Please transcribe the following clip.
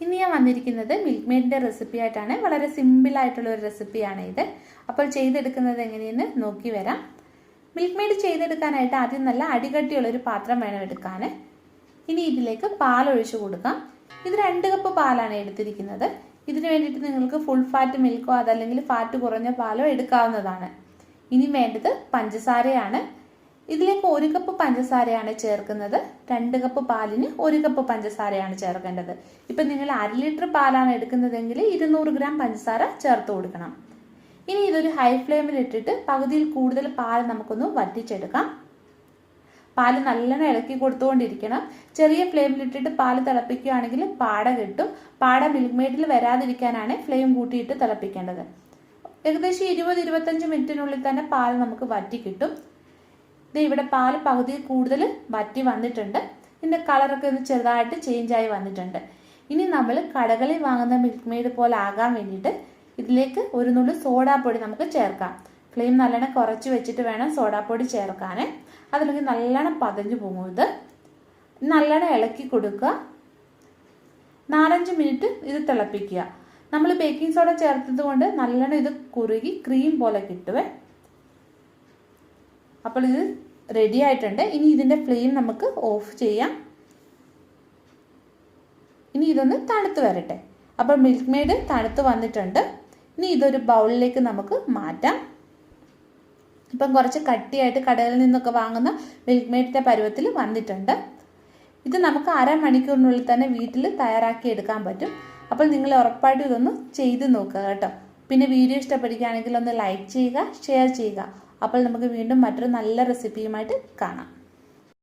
ഇന്ന് ഞാൻ വന്നിരിക്കുന്നത് മിൽക്ക് മെയ്ഡിന്റെ റെസിപ്പി ആയിട്ടാണ്. വളരെ സിമ്പിൾ ആയിട്ടുള്ള ഒരു റെസിപ്പിയാണ് ഇത്. അപ്പോൾ ചെയ്തെടുക്കുന്നത് എങ്ങനെയെന്ന് നോക്കി വരാം. മിൽക്ക് മെയ്ഡ് ചെയ്തെടുക്കാനായിട്ട് ആദ്യം നല്ല അടികട്ടിയുള്ള ഒരു പാത്രം വേണം എടുക്കാൻ. ഇനി ഇതിലേക്ക് പാൽ ഒഴിച്ചു കൊടുക്കാം. ഇത് 2 കപ്പ് പാലാണ് എടുത്തിരിക്കുന്നത്. ഇതിന് വേണ്ടിയിട്ട് നിങ്ങൾക്ക് ഫുൾ ഫാറ്റ് മിൽക്കോ അതല്ലെങ്കിൽ ഫാറ്റ് കുറഞ്ഞ പാലോ എടുക്കാവുന്നതാണ്. ഇനി വേണ്ടത് പഞ്ചസാരയാണ്. ഇതിലേക്ക് 1 കപ്പ് പഞ്ചസാരയാണ് ചേർക്കുന്നത്. 2 കപ്പ് പാലിന് 1 കപ്പ് പഞ്ചസാരയാണ് ചേർക്കേണ്ടത്. ഇപ്പം നിങ്ങൾ 1/2 ലിറ്റർ പാലാണ് എടുക്കുന്നതെങ്കിൽ 200 ഗ്രാം പഞ്ചസാര ചേർത്ത് കൊടുക്കണം. ഇനി ഇതൊരു ഹൈ ഫ്ലെയിമിൽ ഇട്ടിട്ട് പകുതിയിൽ കൂടുതൽ പാൽ നമുക്കൊന്ന് വറ്റിച്ചെടുക്കാം. പാല് നല്ലോണം ഇളക്കി കൊടുത്തുകൊണ്ടിരിക്കണം. ചെറിയ ഫ്ലെയിമിൽ ഇട്ടിട്ട് പാല് തിളപ്പിക്കുകയാണെങ്കിൽ പാട കിട്ടും. പാട മിൽക്ക് മെയ്ഡിൽ വരാതിരിക്കാനാണ് ഫ്ലെയിം കൂട്ടിയിട്ട് തിളപ്പിക്കേണ്ടത്. ഏകദേശം 20-25 മിനിറ്റിനുള്ളിൽ തന്നെ പാൽ നമുക്ക് വറ്റി കിട്ടും. ഇവിടെ പാല് പകുതിയിൽ കൂടുതൽ വറ്റി വന്നിട്ടുണ്ട്. ഇതിന്റെ കളറൊക്കെ ഒന്ന് ചെറുതായിട്ട് ചേഞ്ച് ആയി വന്നിട്ടുണ്ട്. ഇനി നമ്മൾ കടകളിൽ വാങ്ങുന്ന മിൽക്ക് മെയ്ഡ് പോലെ ആകാൻ വേണ്ടിയിട്ട് ഇതിലേക്ക് ഒരു നുള്ളു സോഡാപ്പൊടി നമുക്ക് ചേർക്കാം. ഫ്ലെയിം നല്ലോണം കുറച്ച് വെച്ചിട്ട് വേണം സോഡാപ്പൊടി ചേർക്കാൻ. അതിലേക്ക് നല്ലോണം പതഞ്ഞു പോകും. ഇത് നല്ലോണം ഇളക്കി കൊടുക്കുക. 4-5 മിനിറ്റ് ഇത് തിളപ്പിക്കുക. നമ്മൾ ബേക്കിംഗ് സോഡ ചേർത്തത് കൊണ്ട് നല്ലോണം ഇത് കുറുകി ക്രീം പോലെ കിട്ടുവേ. അപ്പോൾ ഇത് റെഡി ആയിട്ടുണ്ട്. ഇനി ഇതിന്റെ ഫ്ലെയിം നമുക്ക് ഓഫ് ചെയ്യാം. ഇനി ഇതൊന്ന് തണുത്ത് വരട്ടെ. അപ്പോൾ മിൽക്ക് മെയ്ഡ് തണുത്ത് വന്നിട്ടുണ്ട്. ഇനി ഇതൊരു ബൗളിലേക്ക് നമുക്ക് മാറ്റാം. ഇപ്പം കുറച്ച് കട്ടിയായിട്ട് കടകളിൽ നിന്നൊക്കെ വാങ്ങുന്ന മിൽക്ക് മെയ്ഡിന്റെ പരുവത്തിൽ വന്നിട്ടുണ്ട്. ഇത് നമുക്ക് അരമണിക്കൂറിനുള്ളിൽ തന്നെ വീട്ടിൽ തയ്യാറാക്കി എടുക്കാൻ പറ്റും. അപ്പോൾ നിങ്ങൾ ഉറപ്പായിട്ടും ഇതൊന്ന് ചെയ്ത് നോക്കുക കേട്ടോ. പിന്നെ വീഡിയോ ഇഷ്ടപ്പെടുകയാണെങ്കിൽ ഒന്ന് ലൈക്ക് ചെയ്യുക, ഷെയർ ചെയ്യുക. അപ്പോൾ നമുക്ക് വീണ്ടും മറ്റൊരു നല്ല റെസിപ്പിയുമായിട്ട് കാണാം.